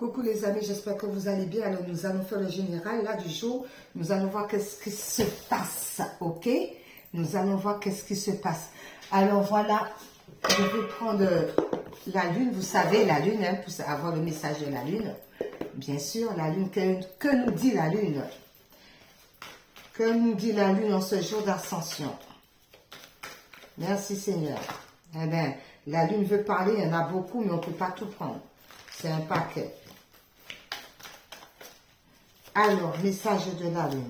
Coucou les amis, j'espère que vous allez bien. Alors nous allons faire le général là du jour. Nous allons voir qu'est-ce qui se passe, ok? Nous allons voir qu'est-ce qui se passe. Alors voilà, je vais prendre la lune. Vous savez la lune, hein, pour avoir le message de la lune. Bien sûr, la lune, que nous dit la lune? Que nous dit la lune en ce jour d'ascension? Merci Seigneur. Eh bien, la lune veut parler, il y en a beaucoup, mais on ne peut pas tout prendre. C'est un paquet. Alors, message de la lune.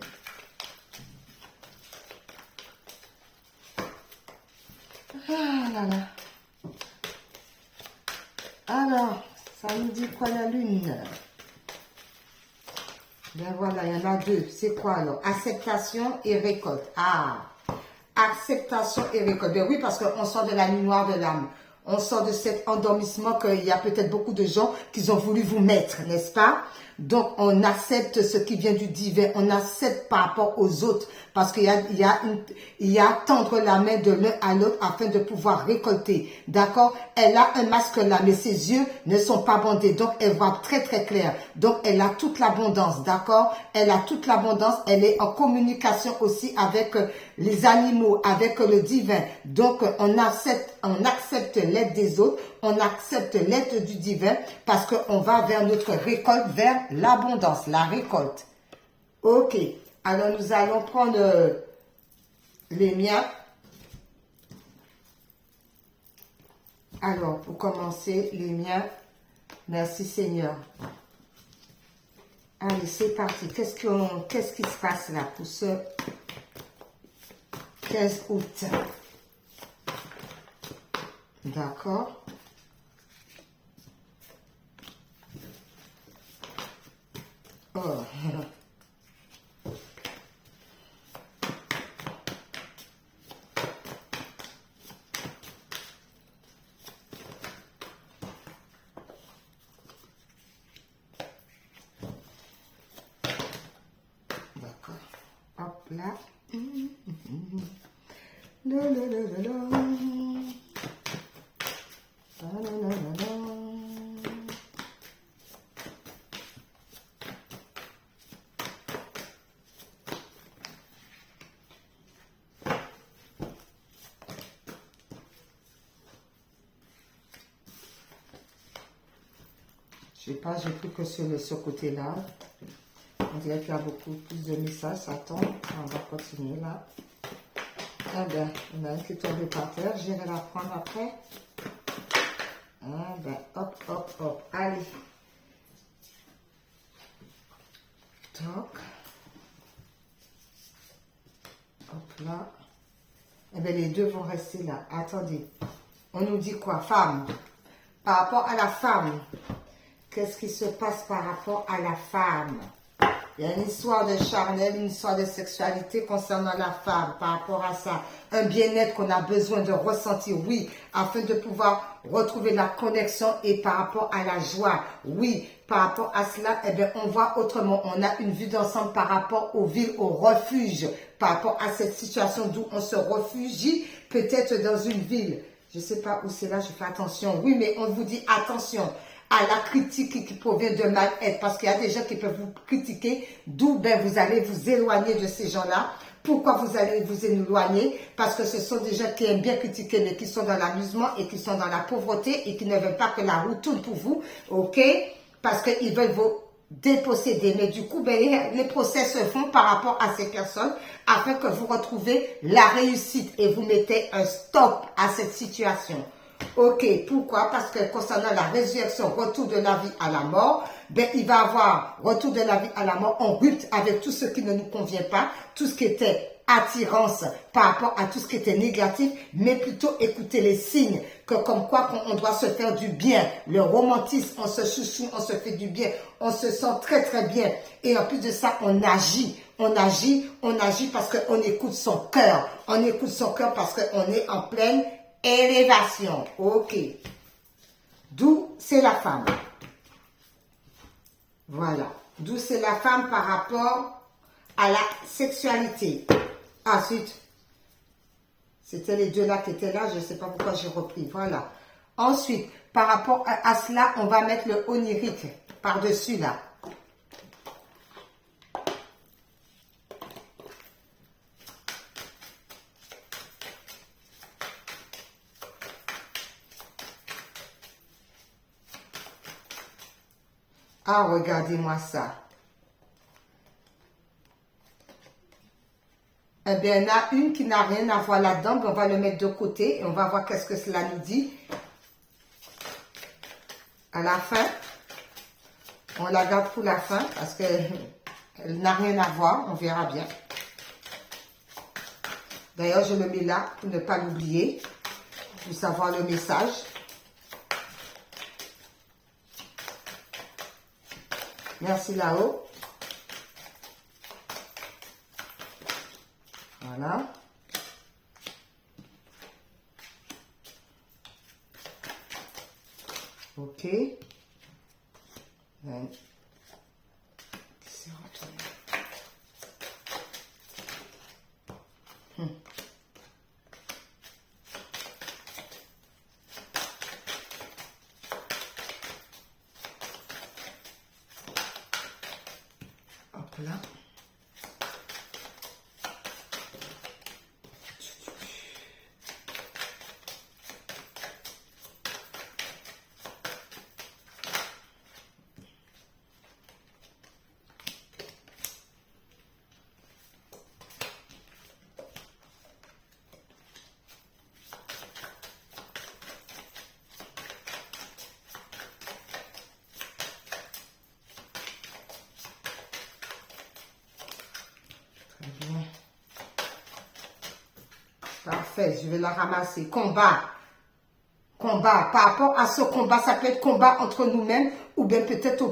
Ah là là. Alors, ça nous dit quoi la lune? Ben voilà, il y en a deux. C'est quoi alors? Acceptation et récolte. Ah, acceptation et récolte. Ben oui, parce qu'on sort de la nuit noire de l'âme. On sort de cet endormissement qu'il y a peut-être beaucoup de gens qui ont voulu vous mettre, n'est-ce pas? Donc, on accepte ce qui vient du divin. On accepte par rapport aux autres. Parce qu'il y a tendre la main de l'un à l'autre afin de pouvoir récolter. D'accord? Elle a un masque là, mais ses yeux ne sont pas bandés. Donc, elle voit très très clair. Donc, elle a toute l'abondance. D'accord? Elle a toute l'abondance. Elle est en communication aussi avec les animaux, avec le divin. Donc, on accepte l'aide des autres. On accepte l'aide du divin parce qu'on va vers notre récolte, vers l'abondance, la récolte. Ok. Alors, nous allons prendre les miens. Alors, pour commencer, les miens. Merci Seigneur. Allez, c'est parti. Qu'est-ce qui se passe là pour ce 15 août? D'accord. Oh. D'accord. Hop là. La, la, la, la, la. La, la, la, la, la. Je sais pas, j'ai pris que ce côté-là. On dirait qu'il y a beaucoup plus de messages, ça tombe. On va continuer là. Ah ben, il y en a une qui est tombée par terre. J'irai la prendre après. Ah ben, hop, hop, hop. Allez. Toc. Hop là. Eh bien, les deux vont rester là. Attendez. On nous dit quoi? Femme. Par rapport à la femme. Qu'est-ce qui se passe par rapport à la femme? Il y a une histoire de charnel, une histoire de sexualité concernant la femme, par rapport à ça. Un bien-être qu'on a besoin de ressentir, oui, afin de pouvoir retrouver la connexion et par rapport à la joie, oui. Par rapport à cela, eh bien, on voit autrement. On a une vue d'ensemble par rapport aux villes, aux refuges, par rapport à cette situation d'où on se réfugie, peut-être dans une ville. Je ne sais pas où c'est là, je fais attention. Oui, mais on vous dit attention à la critique qui provient de mal-être, parce qu'il y a des gens qui peuvent vous critiquer, d'où ben, vous allez vous éloigner de ces gens-là. Pourquoi vous allez vous éloigner? Parce que ce sont des gens qui aiment bien critiquer, mais qui sont dans l'amusement et qui sont dans la pauvreté et qui ne veulent pas que la roue tourne pour vous, ok? Parce qu'ils veulent vous déposséder. Mais du coup, ben, les procès se font par rapport à ces personnes afin que vous retrouvez la réussite et vous mettez un stop à cette situation. Ok, pourquoi? Parce que concernant la résurrection, retour de la vie à la mort, ben, il va avoir retour de la vie à la mort en rupture avec tout ce qui ne nous convient pas, tout ce qui était attirance par rapport à tout ce qui était négatif, mais plutôt écouter les signes, que comme quoi on doit se faire du bien, le romantisme, on se chouchoue, on se fait du bien, on se sent très très bien, et en plus de ça, on agit parce qu'on écoute son cœur, parce qu'on est en pleine élévation, ok. D'où c'est la femme. Voilà. D'où c'est la femme par rapport à la sexualité. Ensuite, c'était les deux là qui étaient là. Je ne sais pas pourquoi j'ai repris. Voilà. Ensuite, par rapport à cela, on va mettre le onirique par-dessus là. Ah, regardez-moi ça. Eh bien, il y en a une qui n'a rien à voir là-dedans. On va le mettre de côté et on va voir qu'est-ce que cela nous dit. À la fin, on la garde pour la fin parce qu'elle n'a rien à voir. On verra bien. D'ailleurs, je le mets là pour ne pas l'oublier, pour savoir le message. Merci là-haut. Voilà. Ok. C'est retourné. Hop là. Bien. Parfait, je vais la ramasser. Combat. Combat. Par rapport à ce combat, ça peut être combat entre nous-mêmes ou bien peut-être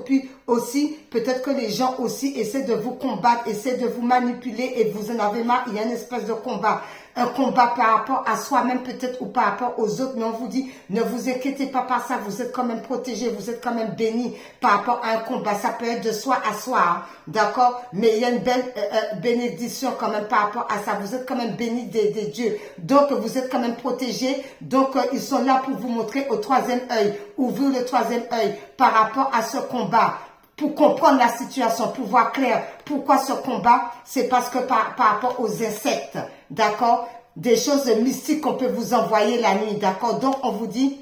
aussi, peut-être que les gens aussi essaient de vous combattre, essaient de vous manipuler et vous en avez marre. Il y a une espèce de combat. Un combat par rapport à soi-même peut-être ou par rapport aux autres. Mais on vous dit, ne vous inquiétez pas par ça. Vous êtes quand même protégés, vous êtes quand même bénis par rapport à un combat. Ça peut être de soi à soi, hein, d'accord? Mais il y a une belle bénédiction quand même par rapport à ça. Vous êtes quand même bénis des dieux. Donc, vous êtes quand même protégés. Donc, ils sont là pour vous montrer au troisième œil. Ouvrir le troisième œil par rapport à ce combat. Pour comprendre la situation, pour voir clair pourquoi ce combat, c'est parce que par rapport aux insectes, d'accord, des choses mystiques qu'on peut vous envoyer la nuit, d'accord. Donc, on vous dit,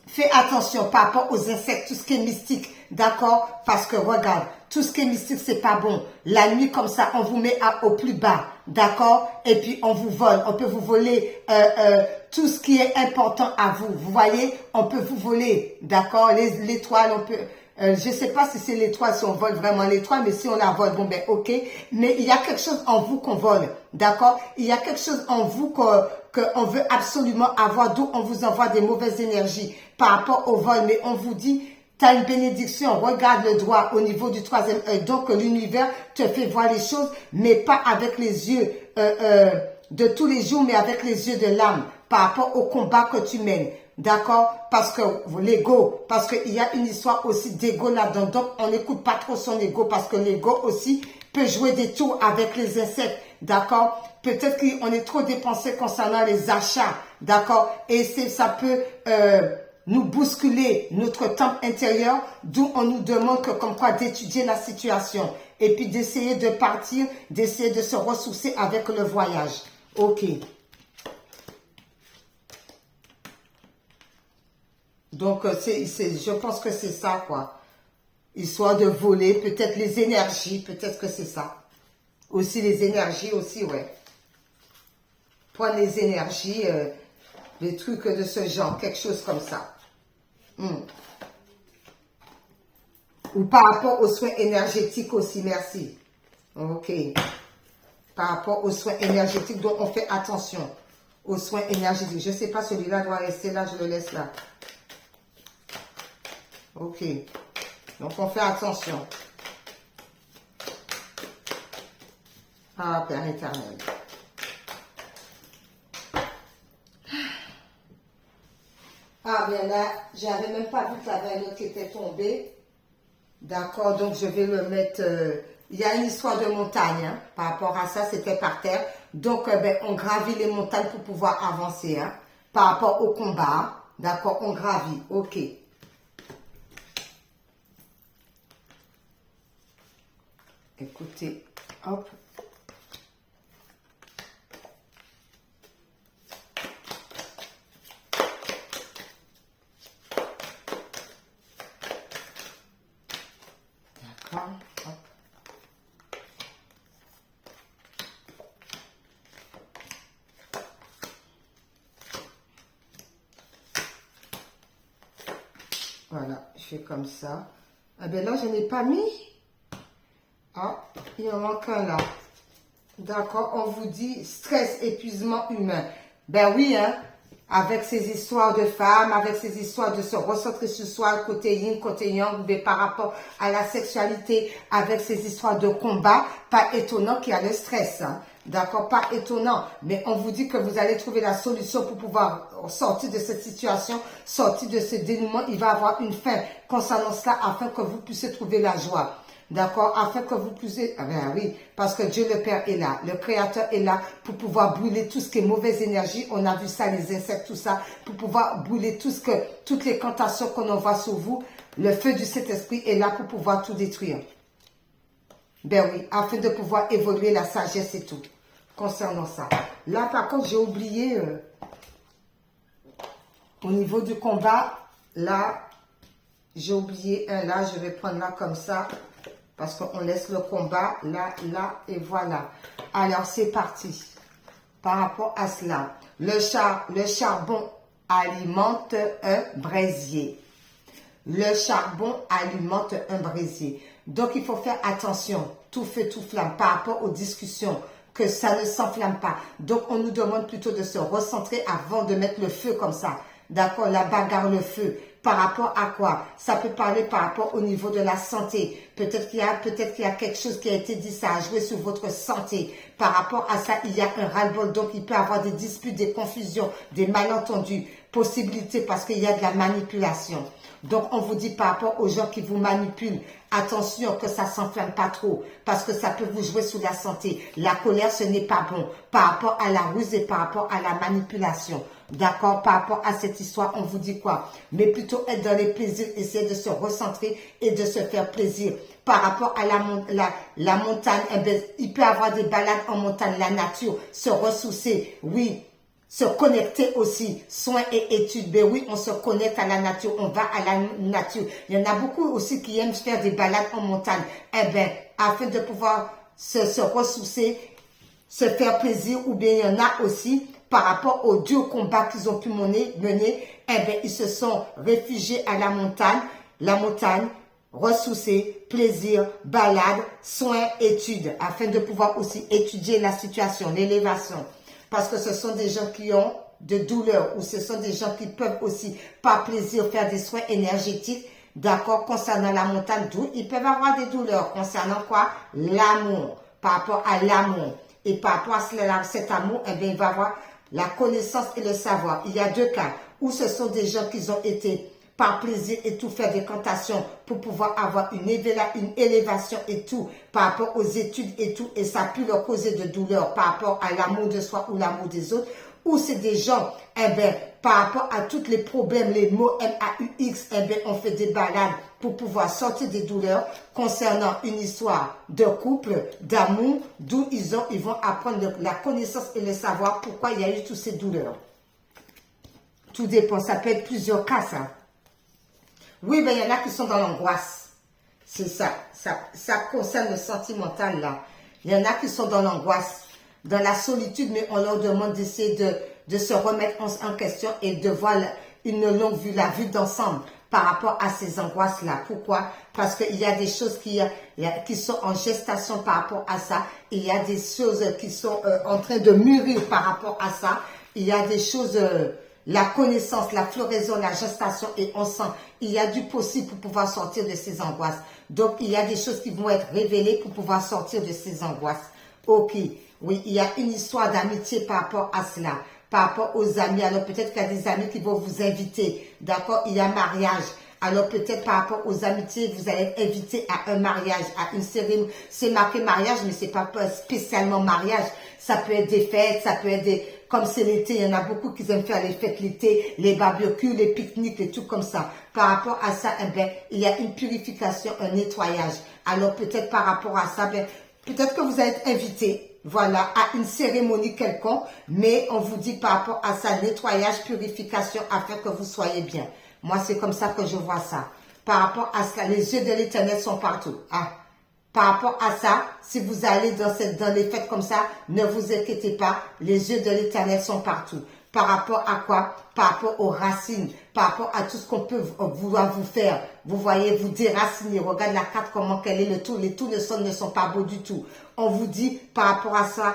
fais attention par rapport aux insectes, tout ce qui est mystique, d'accord, parce que regarde, tout ce qui est mystique, c'est pas bon. La nuit, comme ça, on vous met au plus bas, d'accord, et puis on vous vole, on peut vous voler tout ce qui est important à vous. Vous voyez, on peut vous voler, d'accord, l'étoile, on peut... je ne sais pas si c'est l'étoile, si on vole vraiment l'étoile, mais si on la vole, bon ben ok. Mais il y a quelque chose en vous qu'on vole, d'accord? Il y a quelque chose en vous qu'on veut absolument avoir, d'où on vous envoie des mauvaises énergies par rapport au vol. Mais on vous dit, tu as une bénédiction, regarde le doigt au niveau du troisième œil. Donc l'univers te fait voir les choses, mais pas avec les yeux de tous les jours, mais avec les yeux de l'âme, par rapport au combat que tu mènes. D'accord? Parce que l'ego, parce qu'il y a une histoire aussi d'ego là-dedans. Donc, on n'écoute pas trop son ego parce que l'ego aussi peut jouer des tours avec les insectes. D'accord? Peut-être qu'on est trop dépensé concernant les achats. D'accord? Et ça peut nous bousculer notre temple intérieur, d'où on nous demande que, comme quoi d'étudier la situation. Et puis d'essayer de partir, d'essayer de se ressourcer avec le voyage. Ok. Donc, je pense que c'est ça, quoi. Histoire de voler, peut-être les énergies, peut-être que c'est ça. Aussi les énergies, aussi, ouais. Prendre les énergies, des trucs de ce genre, quelque chose comme ça. Ou par rapport aux soins énergétiques aussi, merci. Ok. Par rapport aux soins énergétiques, donc on fait attention aux soins énergétiques. Je ne sais pas, celui-là doit rester là, je le laisse là. Ok. Donc, on fait attention. Ah, Père éternel. Ah, bien là, j'avais même pas vu qu'il y avait un autre qui était tombé. D'accord, donc je vais le mettre... il y a une histoire de montagne, hein, par rapport à ça, c'était par terre. Donc, ben, on gravit les montagnes pour pouvoir avancer, hein. par rapport au combat. D'accord, on gravit. Ok. Écoutez, hop. D'accord, hop. Voilà, je fais comme ça. Ah ben là, je n'ai pas mis. Ah, il en manque un là. D'accord, on vous dit stress, épuisement humain. Ben oui, hein, avec ces histoires de femmes, avec ces histoires de se recentrer sur soi, côté yin, côté yang, mais par rapport à la sexualité, avec ces histoires de combat, pas étonnant qu'il y a le stress. Hein. D'accord, pas étonnant, mais on vous dit que vous allez trouver la solution pour pouvoir sortir de cette situation, sortir de ce dénouement. Il va y avoir une fin concernant cela afin que vous puissiez trouver la joie. D'accord, afin que vous puissiez, ah ben oui, parce que Dieu le Père est là, le Créateur est là pour pouvoir brûler tout ce qui est mauvaise énergie. On a vu ça, les insectes, tout ça, pour pouvoir brûler toutes les cantations qu'on envoie sur vous. Le feu du Saint-Esprit est là pour pouvoir tout détruire. Ben oui, afin de pouvoir évoluer la sagesse et tout, concernant ça. Là, par contre, j'ai oublié, au niveau du combat, là, j'ai oublié un là, je vais prendre là comme ça. Parce qu'on laisse le combat là, là et voilà. Alors, c'est parti. Par rapport à cela, le charbon alimente un brasier. Le charbon alimente un brasier. Donc, il faut faire attention. Tout feu, tout flamme. Par rapport aux discussions, que ça ne s'enflamme pas. Donc, on nous demande plutôt de se recentrer avant de mettre le feu comme ça. D'accord, la bagarre, le feu. Par rapport à quoi? Ça peut parler par rapport au niveau de la santé. Peut-être qu'il y a quelque chose qui a été dit, ça a joué sur votre santé. Par rapport à ça, il y a un ras-le-bol. Donc, il peut y avoir des disputes, des confusions, des malentendus, possibilités parce qu'il y a de la manipulation. Donc, on vous dit par rapport aux gens qui vous manipulent, attention que ça ne s'enflamme pas trop parce que ça peut vous jouer sur la santé. La colère, ce n'est pas bon par rapport à la ruse et par rapport à la manipulation. D'accord, par rapport à cette histoire, on vous dit quoi? Mais plutôt être dans les plaisirs, essayer de se recentrer et de se faire plaisir. Par rapport à la montagne, eh bien, il peut y avoir des balades en montagne, la nature, se ressourcer, oui. Se connecter aussi, soins et études. Ben oui, on se connecte à la nature, on va à la nature. Il y en a beaucoup aussi qui aiment faire des balades en montagne. Eh bien, afin de pouvoir se ressourcer, se faire plaisir, ou bien il y en a aussi, par rapport aux dur combats qu'ils ont pu mener, eh bien, ils se sont réfugiés à la montagne, ressourcer, plaisir, balade, soins, études, afin de pouvoir aussi étudier la situation, l'élévation. Parce que ce sont des gens qui ont de douleurs ou ce sont des gens qui peuvent aussi, par plaisir, faire des soins énergétiques, d'accord, concernant la montagne, d'où ils peuvent avoir des douleurs. Concernant quoi? L'amour, par rapport à l'amour. Et par rapport à cet amour, eh bien, il va avoir la connaissance et le savoir. Il y a deux cas où ce sont des gens qui ont été par plaisir et tout faire des cantations pour pouvoir avoir une élévation et tout par rapport aux études et tout, et ça a pu leur causer de douleur par rapport à l'amour de soi ou l'amour des autres, ou c'est des gens, eh bien, par rapport à tous les problèmes, les mots MAUX, eh bien, on fait des balades pour pouvoir sortir des douleurs concernant une histoire de couple, d'amour, d'où ils vont apprendre la connaissance et le savoir pourquoi il y a eu toutes ces douleurs. Tout dépend, ça peut être plusieurs cas, ça. Oui, mais il y en a qui sont dans l'angoisse. C'est ça. Ça concerne le sentimental, là. Il y en a qui sont dans l'angoisse, dans la solitude, mais on leur demande d'essayer de se remettre en question et de voir une longue vue, la vue d'ensemble par rapport à ces angoisses-là. Pourquoi? Parce qu'il y a des choses qui sont en gestation par rapport à ça. Il y a des choses qui sont en train de mûrir par rapport à ça. Il y a des choses... la connaissance, la floraison, la gestation, et on sent il y a du possible pour pouvoir sortir de ces angoisses. Donc, il y a des choses qui vont être révélées pour pouvoir sortir de ces angoisses. Ok, oui, il y a une histoire d'amitié par rapport à cela, par rapport aux amis. Alors, peut-être qu'il y a des amis qui vont vous inviter, d'accord? Il y a mariage. Alors, peut-être par rapport aux amitiés, vous allez être invité à un mariage, à une cérémonie. C'est marqué mariage, mais c'est pas spécialement mariage. Ça peut être des fêtes, ça peut être comme c'est l'été, il y en a beaucoup qui aiment faire les fêtes l'été, les barbecues, les pique-niques, les trucs comme ça. Par rapport à ça, eh ben, il y a une purification, un nettoyage. Alors peut-être par rapport à ça, ben, peut-être que vous êtes invité, voilà, à une cérémonie quelconque, mais on vous dit par rapport à ça, nettoyage, purification, afin que vous soyez bien. Moi, c'est comme ça que je vois ça. Par rapport à ça, les yeux de l'Éternel sont partout. Ah. Par rapport à ça, si vous allez dans les fêtes comme ça, ne vous inquiétez pas, les yeux de l'Éternel sont partout. Par rapport à quoi? Par rapport aux racines, par rapport à tout ce qu'on peut vouloir vous faire. Vous voyez, vous déraciner. Regarde la carte, comment qu'elle est, le tout. Les tournesols ne sont pas beaux du tout. On vous dit, par rapport à ça,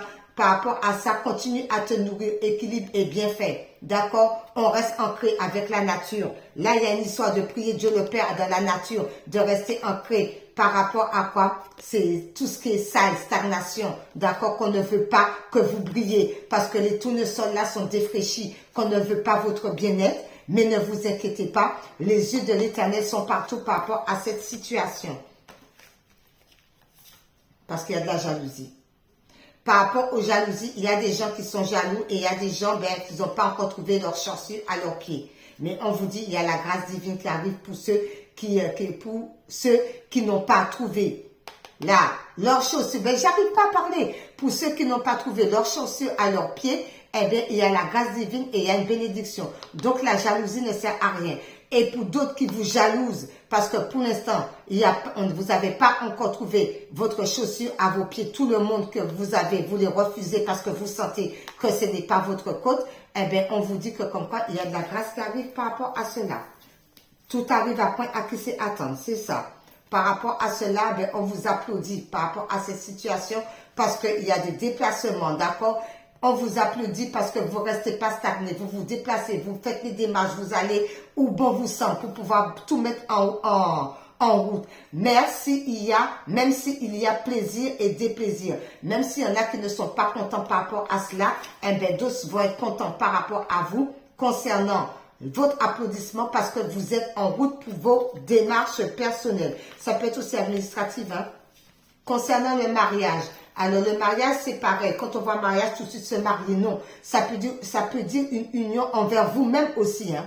continue à te nourrir, équilibre et bien fait. D'accord? On reste ancré avec la nature. Là, il y a une histoire de prier Dieu le Père dans la nature, de rester ancré. Par rapport à quoi? C'est tout ce qui est sale, stagnation, d'accord, qu'on ne veut pas que vous brillez, parce que les tournesols là sont défraîchis, qu'on ne veut pas votre bien-être, mais ne vous inquiétez pas, les yeux de l'Éternel sont partout par rapport à cette situation. Parce qu'il y a de la jalousie. Par rapport aux jalousies, il y a des gens qui sont jaloux et il y a des gens qui n'ont pas encore trouvé leur chaussure à leurs pieds. Mais on vous dit, il y a la grâce divine qui arrive pour ceux qui n'ont pas trouvé leurs chaussures. Ben, j'arrive pas à parler. Pour ceux qui n'ont pas trouvé leurs chaussures à leurs pieds, eh bien, il y a la grâce divine et il y a une bénédiction. Donc, la jalousie ne sert à rien. Et pour d'autres qui vous jalousent, parce que pour l'instant, vous n'avez pas encore trouvé votre chaussure à vos pieds, tout le monde que vous avez, vous les refusez parce que vous sentez que ce n'est pas votre côte, eh bien, on vous dit que comme quoi, il y a de la grâce qui arrive par rapport à cela. Tout arrive à point à qui c'est attendre, c'est ça. Par rapport à cela, ben, on vous applaudit par rapport à cette situation parce qu'il y a des déplacements, d'accord? On vous applaudit parce que vous ne restez pas stagné, vous vous déplacez, vous faites les démarches, vous allez où bon vous semble pour pouvoir tout mettre en route. Même s'il y a plaisir et déplaisir, même s'il y en a qui ne sont pas contents par rapport à cela, eh bien, d'autres vont être contents par rapport à vous concernant votre applaudissement parce que vous êtes en route pour vos démarches personnelles. Ça peut être aussi administratif, hein. Concernant le mariage. Alors, le mariage, c'est pareil. Quand on voit mariage, tout de suite se marier, non. Ça peut dire une union envers vous-même aussi, hein.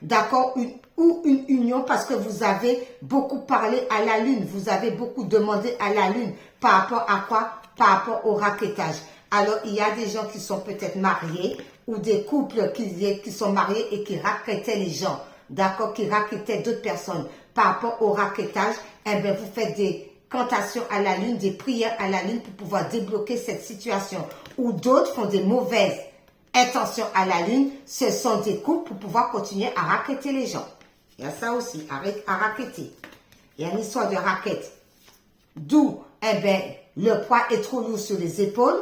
D'accord? Une union parce que vous avez beaucoup parlé à la lune. Vous avez beaucoup demandé à la lune. Par rapport à quoi? Par rapport au raquettage. Alors, il y a des gens qui sont peut-être mariés ou des couples qui sont mariés et qui raquettaient les gens. D'accord? Qui raquettaient d'autres personnes. Par rapport au raquettage, eh bien, vous faites des cantations à la lune, des prières à la lune pour pouvoir débloquer cette situation. Ou d'autres font des mauvaises intentions à la lune, ce sont des couples pour pouvoir continuer à raqueter les gens. Il y a ça aussi, à raqueter. Il y a une histoire de raquette. D'où, eh bien, le poids est trop lourd sur les épaules.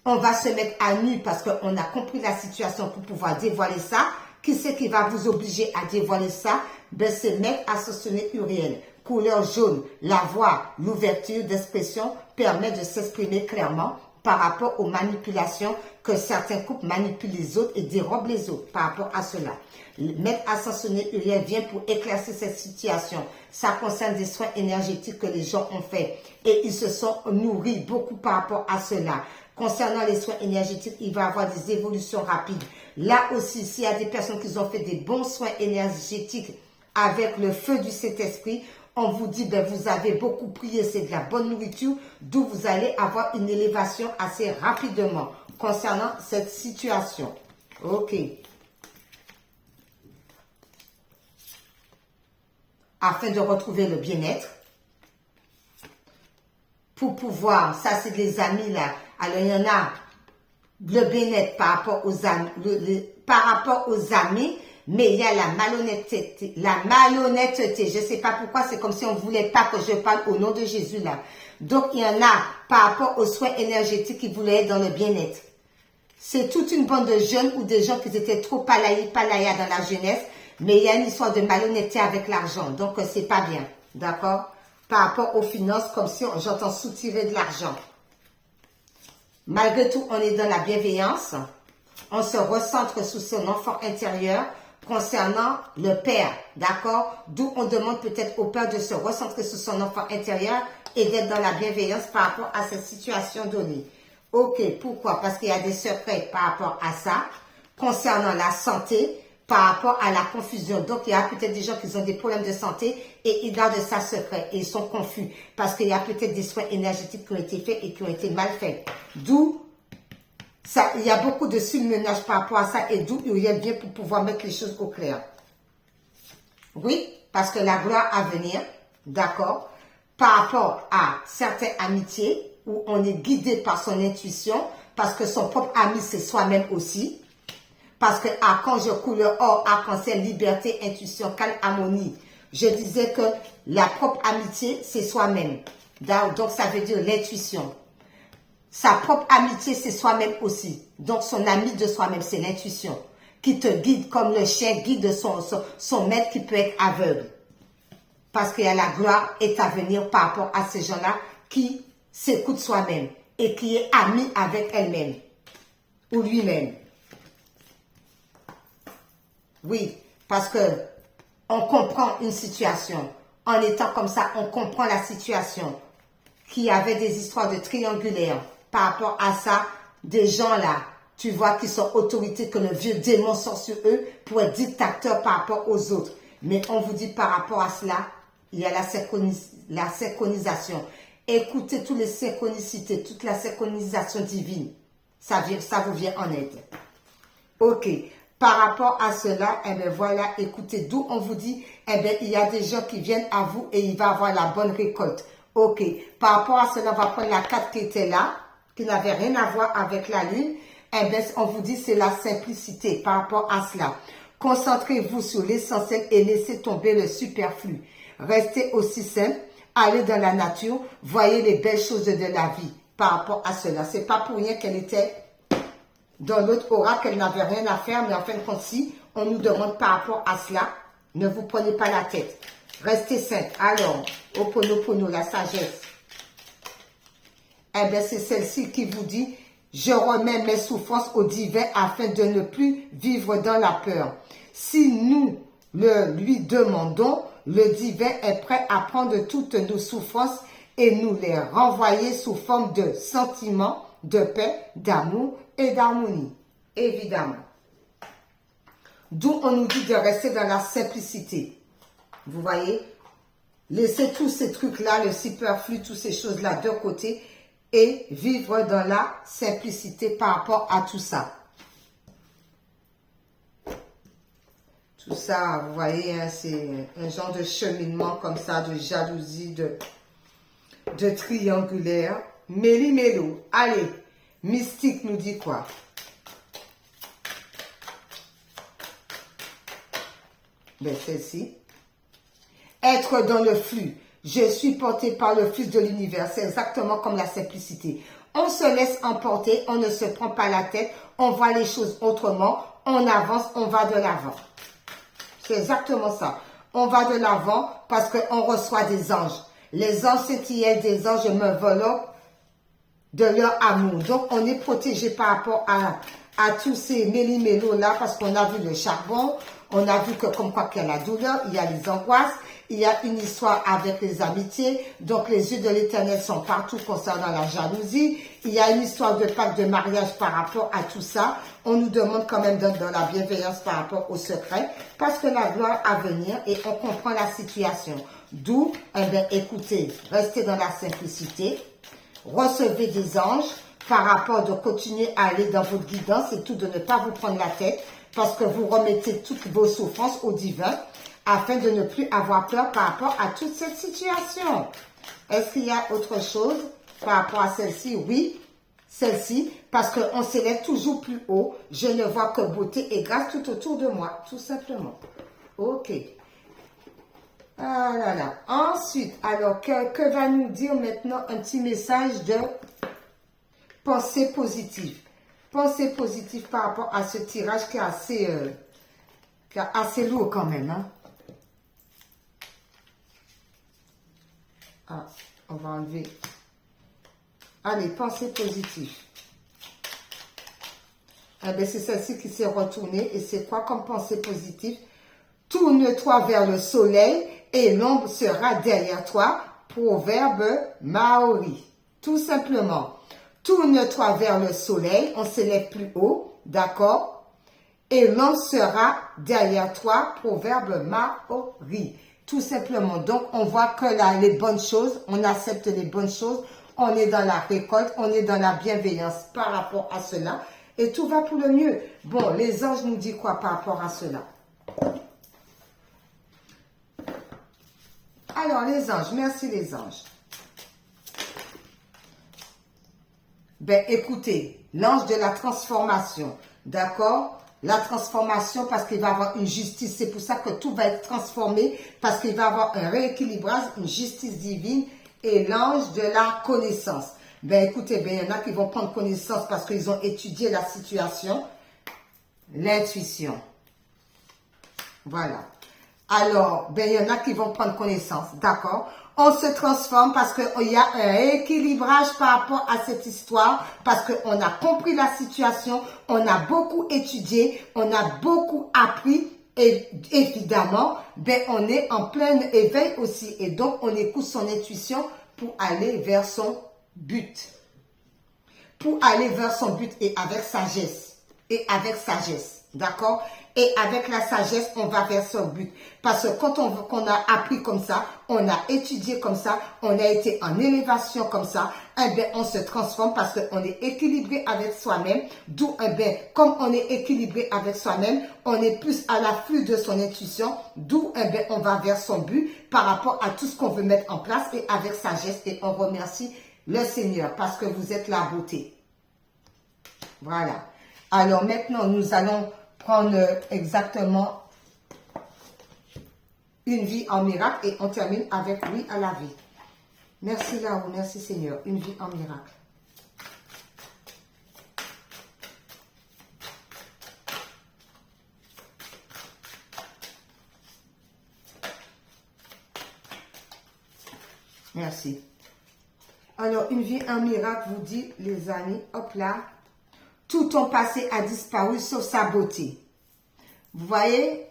On va se mettre à nu parce qu'on a compris la situation pour pouvoir dévoiler ça. Qui c'est qui va vous obliger à dévoiler ça? Ben, c'est Maître Ascensionné Uriel. Couleur jaune, la voix, l'ouverture d'expression permet de s'exprimer clairement par rapport aux manipulations que certains couples manipulent les autres et dérobent les autres par rapport à cela. Maître Ascensionné Uriel vient pour éclaircir cette situation. Ça concerne des soins énergétiques que les gens ont fait et ils se sont nourris beaucoup par rapport à cela. Concernant les soins énergétiques, il va y avoir des évolutions rapides. Là aussi, s'il y a des personnes qui ont fait des bons soins énergétiques avec le feu du Saint-Esprit, on vous dit, ben, vous avez beaucoup prié, c'est de la bonne nourriture, d'où vous allez avoir une élévation assez rapidement concernant cette situation. Ok. Afin de retrouver le bien-être, pour pouvoir, ça c'est des amis là, alors il y en a, le bien-être par rapport aux amis, mais il y a la malhonnêteté. Je ne sais pas pourquoi, c'est comme si on ne voulait pas que je parle au nom de Jésus là. Donc, il y en a par rapport aux soins énergétiques qui voulaient être dans le bien-être. C'est toute une bande de jeunes ou des gens qui étaient trop palaya dans la jeunesse, mais il y a une histoire de malhonnêteté avec l'argent. Donc, c'est pas bien. D'accord? Par rapport aux finances, comme si j'entends soutirer de l'argent. Malgré tout, on est dans la bienveillance. On se recentre sur son enfant intérieur concernant le père, d'accord? D'où on demande peut-être au père de se recentrer sur son enfant intérieur et d'être dans la bienveillance par rapport à cette situation donnée. Ok, pourquoi? Parce qu'il y a des secrets par rapport à ça, concernant la santé, par rapport à la confusion. Donc, il y a peut-être des gens qui ont des problèmes de santé et ils gardent ça secret et ils sont confus parce qu'il y a peut-être des soins énergétiques qui ont été faits et qui ont été mal faits. D'où ça, il y a beaucoup de surmenage par rapport à ça et d'où il y a bien pour pouvoir mettre les choses au clair. Oui, parce que la gloire à venir, d'accord, par rapport à certaines amitiés où on est guidé par son intuition, parce que son propre ami, c'est soi-même aussi. Parce que archange couleur or, arc-en-ciel, liberté, intuition, calme, harmonie. Je disais que la propre amitié, c'est soi-même. Donc, ça veut dire l'intuition. Sa propre amitié, c'est soi-même aussi. Donc, son ami de soi-même, c'est l'intuition. Qui te guide comme le chien guide son maître qui peut être aveugle. Parce qu'il y a la gloire est à venir par rapport à ces gens-là qui s'écoutent soi-même et qui est ami avec elle-même ou lui-même. Oui, parce que on comprend une situation. En étant comme ça, on comprend la situation. Qui avait des histoires de triangulaires. Par rapport à ça, des gens là, tu vois, qui sont autorités, que le vieux démon sort sur eux pour être dictateur par rapport aux autres. Mais on vous dit par rapport à cela, il y a la synchronisation. Écoutez toutes les synchronicités, toute la synchronisation divine. Ça vous vient en aide. Ok. Par rapport à cela, eh bien voilà, écoutez, d'où on vous dit, eh bien il y a des gens qui viennent à vous et il va avoir la bonne récolte. Ok. Par rapport à cela, on va prendre la carte qui était là, qui n'avait rien à voir avec la lune. Eh bien, on vous dit, c'est la simplicité par rapport à cela. Concentrez-vous sur l'essentiel et laissez tomber le superflu. Restez aussi simple, allez dans la nature, voyez les belles choses de la vie par rapport à cela. C'est pas pour rien qu'elle était dans l'autre aura, qu'elle n'avait rien à faire, mais en fin de compte, si on nous demande par rapport à cela, ne vous prenez pas la tête. Restez simple. Alors, Ho'oponopono, la sagesse. Eh bien, c'est celle-ci qui vous dit, je remets mes souffrances au divin afin de ne plus vivre dans la peur. Si nous le lui demandons, le divin est prêt à prendre toutes nos souffrances et nous les renvoyer sous forme de sentiments, de paix, d'amour et d'harmonie. Évidemment. D'où on nous dit de rester dans la simplicité. Vous voyez? Laissez tous ces trucs-là, le superflu, toutes ces choses-là de côté et vivre dans la simplicité par rapport à tout ça. Tout ça, vous voyez, hein, c'est un genre de cheminement comme ça, de jalousie, de triangulaire. Méli-mélo. Allez, mystique nous dit quoi? Ben, celle-ci. Être dans le flux. Je suis porté par le Fils de l'univers. C'est exactement comme la simplicité. On se laisse emporter, on ne se prend pas la tête, on voit les choses autrement, on avance, on va de l'avant. C'est exactement ça. On va de l'avant parce qu'on reçoit des anges. Les anges scintillent des anges me volent de leur amour. Donc, on est protégé par rapport à tous ces méli-mélos là parce qu'on a vu le charbon, on a vu que comme quoi qu'il y a la douleur, il y a les angoisses, il y a une histoire avec les amitiés. Donc, les yeux de l'Éternel sont partout concernant la jalousie. Il y a une histoire de pacte de mariage par rapport à tout ça. On nous demande quand même d'être dans la bienveillance par rapport au secret parce que la gloire à venir et on comprend la situation. D'où, eh bien, écoutez, restez dans la simplicité. Recevez des anges par rapport de continuer à aller dans votre guidance et tout, de ne pas vous prendre la tête parce que vous remettez toutes vos souffrances au divin afin de ne plus avoir peur par rapport à toute cette situation. Est-ce qu'il y a autre chose par rapport à celle-ci? Oui, celle-ci, parce qu'on s'élève toujours plus haut. Je ne vois que beauté et grâce tout autour de moi, tout simplement. Ok. Ah là là. Ensuite, alors, que va nous dire maintenant un petit message de pensée positive? Pensée positive par rapport à ce tirage qui est assez lourd quand même. Hein? Ah, on va enlever. Allez, pensée positive. Eh bien, c'est celle-ci qui s'est retournée. Et c'est quoi comme pensée positive? Tourne-toi vers le soleil et l'ombre sera derrière toi. Proverbe maori. Tout simplement. Tourne-toi vers le soleil, on s'élève plus haut, d'accord? Et l'ange sera derrière toi, proverbe maori. Tout simplement. Donc, on voit que là, les bonnes choses, on accepte les bonnes choses, on est dans la récolte, on est dans la bienveillance par rapport à cela. Et tout va pour le mieux. Bon, les anges nous disent quoi par rapport à cela? Alors, les anges, merci les anges. Ben, écoutez, l'ange de la transformation, d'accord? La transformation parce qu'il va y avoir une justice. C'est pour ça que tout va être transformé parce qu'il va y avoir un rééquilibrage, une justice divine et l'ange de la connaissance. Ben, écoutez, ben, il y en a qui vont prendre connaissance parce qu'ils ont étudié la situation. L'intuition. Voilà. Alors, ben, il y en a qui vont prendre connaissance, d'accord? On se transforme parce qu'il y a un rééquilibrage par rapport à cette histoire, parce qu'on a compris la situation, on a beaucoup étudié, on a beaucoup appris, et évidemment, ben, on est en plein éveil aussi, et donc on écoute son intuition pour aller vers son but. Pour aller vers son but et avec sagesse. Et avec sagesse, d'accord? Et avec la sagesse, on va vers son but. Parce que quand qu'on a appris comme ça, on a étudié comme ça, on a été en élévation comme ça, eh bien, on se transforme parce qu'on est équilibré avec soi-même. D'où, eh bien, comme on est équilibré avec soi-même, on est plus à l'affût de son intuition. D'où, eh bien, on va vers son but par rapport à tout ce qu'on veut mettre en place et avec sagesse. Et on remercie le Seigneur parce que vous êtes la beauté. Voilà. Alors maintenant, nous allons prendre exactement une vie en miracle et on termine avec oui à la vie. Merci là-haut, merci Seigneur. Une vie en miracle. Merci. Alors, une vie en miracle vous dit, les amis, hop là, tout ton passé a disparu sauf sa beauté. Vous voyez?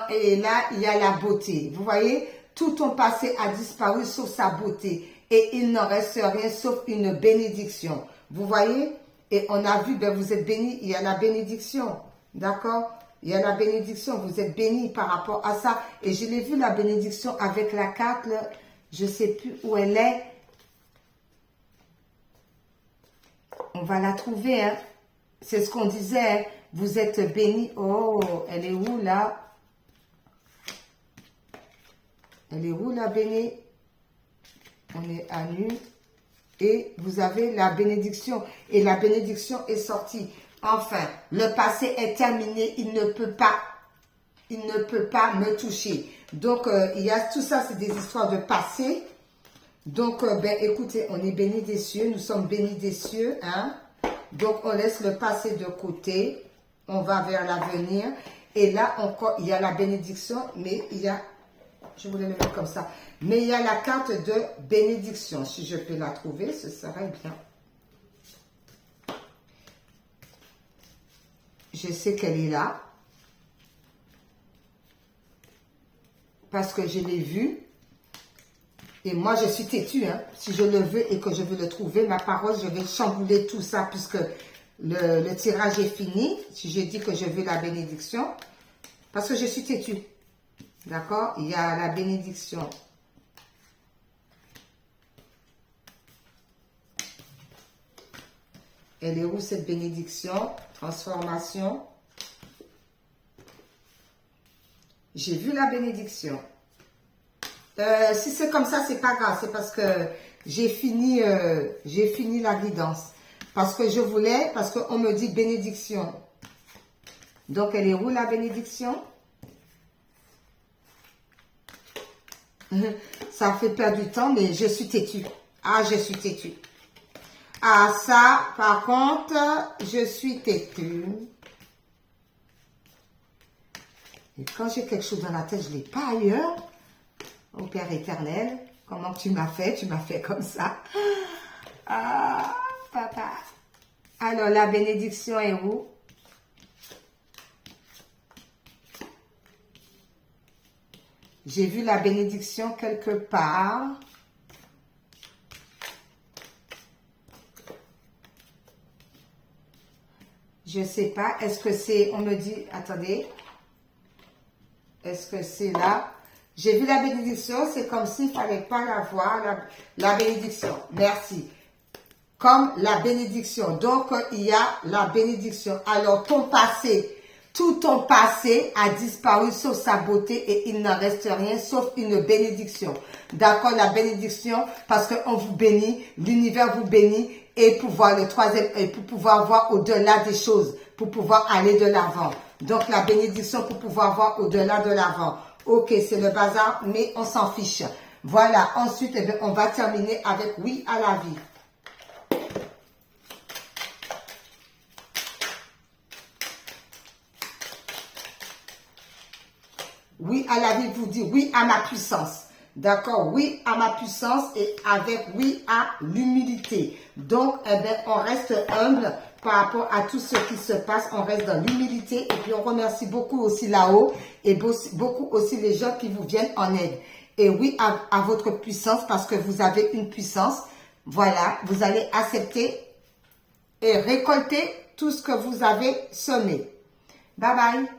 Et là, il y a la beauté. Vous voyez? Tout ton passé a disparu sauf sa beauté. Et il n'en reste rien sauf une bénédiction. Vous voyez? Et on a vu, ben vous êtes bénis, il y a la bénédiction. D'accord? Il y a la bénédiction, vous êtes bénis par rapport à ça. Et je l'ai vu, la bénédiction, avec la carte, là, je ne sais plus où elle est. On va la trouver, hein. C'est ce qu'on disait, hein. Vous êtes bénis. Oh, elle est où, là? Elle est où, la bénie? On est à nu. Et vous avez la bénédiction. Et la bénédiction est sortie. Enfin, le passé est terminé. Il ne peut pas me toucher. Donc, il y a tout ça, c'est des histoires de passé. Donc, ben, écoutez, on est bénis des cieux. Nous sommes bénis des cieux, hein. Donc, on laisse le passé de côté. On va vers l'avenir. Et là, encore, il y a la bénédiction, mais il y a... Je voulais le mettre comme ça. Mais il y a la carte de bénédiction. Si je peux la trouver, ce serait bien. Je sais qu'elle est là. Parce que je l'ai vue. Et moi, je suis têtue. Hein. Si je le veux et que je veux le trouver, ma parole, je vais chambouler tout ça puisque le tirage est fini. Si je dis que je veux la bénédiction. Parce que je suis têtue. D'accord? Il y a la bénédiction. Elle est où cette bénédiction? Transformation. J'ai vu la bénédiction. Si c'est comme ça, c'est pas grave. C'est parce que j'ai fini la guidance. Parce que je voulais, parce qu'on me dit bénédiction. Donc, elle est où la bénédiction? Ça fait perdre du temps, mais je suis têtue. Ah, je suis têtue. Ah, ça, par contre, je suis têtue. Et quand j'ai quelque chose dans la tête, je ne l'ai pas ailleurs. Ô Père éternel, comment tu m'as fait? Tu m'as fait comme ça. Ah, papa. Alors, la bénédiction est où? J'ai vu la bénédiction quelque part. Je sais pas. Est-ce que c'est... On me dit... Attendez. Est-ce que c'est là? J'ai vu la bénédiction. C'est comme s'il fallait pas la voir. La bénédiction. Merci. Comme la bénédiction. Donc, il y a la bénédiction. Alors, ton passé... Tout ton passé a disparu sauf sa beauté et il n'en reste rien sauf une bénédiction. D'accord, la bénédiction parce qu'on vous bénit, l'univers vous bénit et pour voir le troisième œil, pour pouvoir voir au-delà des choses, pour pouvoir aller de l'avant. Donc la bénédiction pour pouvoir voir au-delà de l'avant. Ok, c'est le bazar, mais on s'en fiche. Voilà, ensuite eh bien, on va terminer avec oui à la vie. Oui à la vie vous dit oui à ma puissance. D'accord? Oui à ma puissance et avec oui à l'humilité. Donc, eh bien, on reste humble par rapport à tout ce qui se passe. On reste dans l'humilité et puis on remercie beaucoup aussi là-haut et beaucoup aussi les gens qui vous viennent en aide. Et oui à votre puissance parce que vous avez une puissance. Voilà, vous allez accepter et récolter tout ce que vous avez semé. Bye bye.